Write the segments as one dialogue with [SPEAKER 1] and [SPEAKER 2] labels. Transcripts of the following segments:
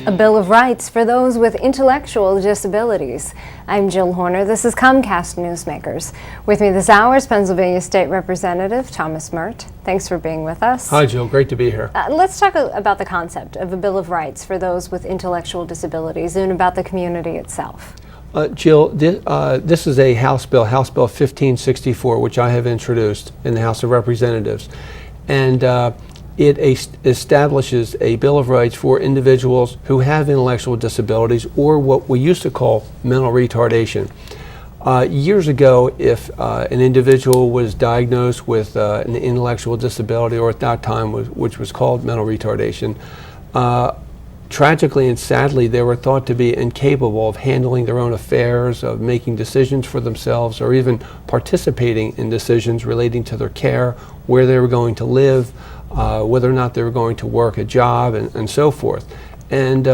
[SPEAKER 1] A Bill of Rights for those with intellectual disabilities. I'm Jill Horner. This is Comcast Newsmakers. With me this hour is Pennsylvania State Representative Thomas Murt. Thanks for being with us.
[SPEAKER 2] Hi, Jill. Great to be here.
[SPEAKER 1] Let's talk about the concept of a Bill of Rights for those with intellectual disabilities and about the community itself.
[SPEAKER 2] Jill, this is a House Bill, House Bill 1564, which I have introduced in the House of Representatives. And it establishes a Bill of Rights for individuals who have intellectual disabilities or what we used to call mental retardation. Years ago, if an individual was diagnosed with an intellectual disability, or at that time which was called mental retardation, tragically and sadly they were thought to be incapable of handling their own affairs, of making decisions for themselves, or even participating in decisions relating to their care, where they were going to live, whether or not they were going to work a job, and so forth. And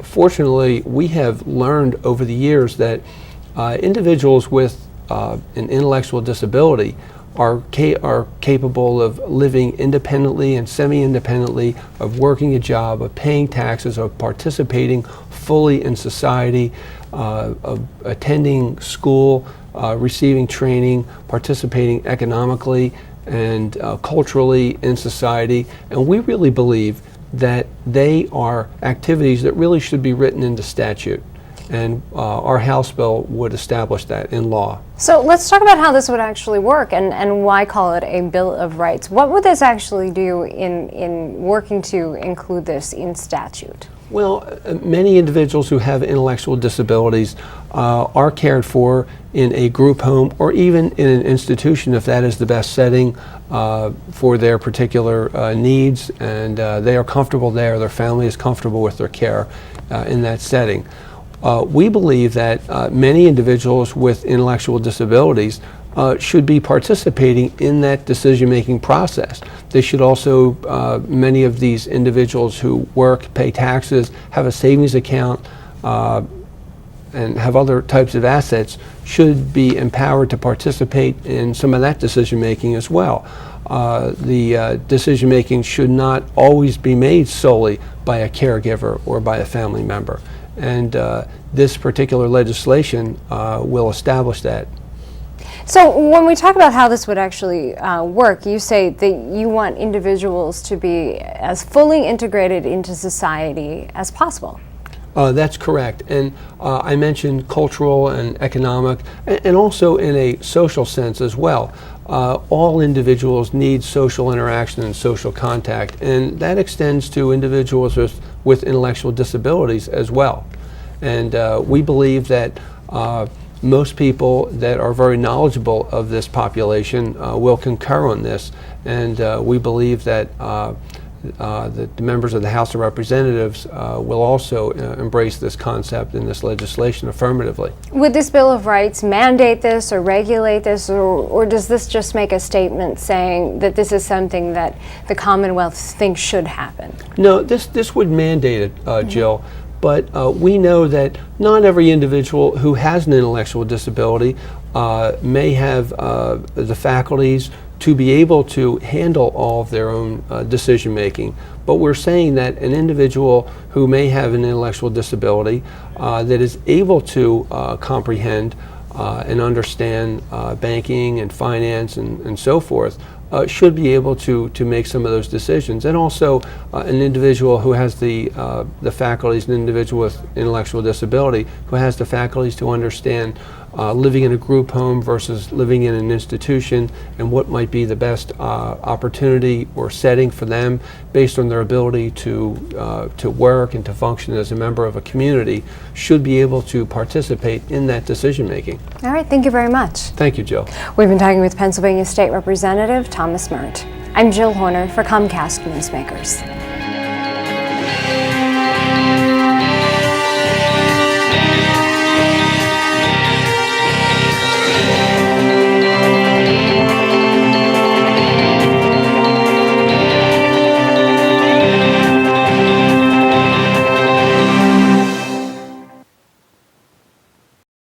[SPEAKER 2] fortunately, we have learned over the years that individuals with an intellectual disability are capable of living independently and semi-independently, of working a job, of paying taxes, of participating fully in society, of attending school, receiving training, participating economically and culturally in society. And we really believe that they are activities that really should be written into statute. And our House bill would establish that in law.
[SPEAKER 1] So let's talk about how this would actually work and why call it a Bill of Rights. What would this actually do in working to include this in statute?
[SPEAKER 2] Well, many individuals who have intellectual disabilities are cared for in a group home or even in an institution if that is the best setting for their particular needs, and they are comfortable there, their family is comfortable with their care in that setting. We believe that many individuals with intellectual disabilities should be participating in that decision-making process. They should also, many of these individuals who work, pay taxes, have a savings account, and have other types of assets, should be empowered to participate in some of that decision-making as well. The decision-making should not always be made solely by a caregiver or by a family member. And this particular legislation will establish that.
[SPEAKER 1] So when we talk about how this would actually work, you say that you want individuals to be as fully integrated into society as possible.
[SPEAKER 2] That's correct. And I mentioned cultural and economic, and also in a social sense as well. All individuals need social interaction and social contact, and that extends to individuals with intellectual disabilities as well. And we believe that most people that are very knowledgeable of this population will concur on this, and we believe that the members of the House of Representatives will also embrace this concept and this legislation affirmatively.
[SPEAKER 1] Would this Bill of Rights mandate this or regulate this, or does this just make a statement saying that this is something that the Commonwealth thinks should happen? No,
[SPEAKER 2] this would mandate it, Jill. But we know that not every individual who has an intellectual disability may have the faculties to be able to handle all of their own decision making. But we're saying that an individual who may have an intellectual disability that is able to comprehend and understand banking and finance and so forth should be able to make some of those decisions. And also an individual who has the faculties, an individual with intellectual disability who has the faculties to understand living in a group home versus living in an institution, and what might be the best opportunity or setting for them based on their ability to work and to function as a member of a community, should be able to participate in that decision making.
[SPEAKER 1] All right, thank you very much.
[SPEAKER 2] Thank you, Jill.
[SPEAKER 1] We've been talking with Pennsylvania State Representative Thomas Murt. I'm Jill Horner for Comcast Newsmakers.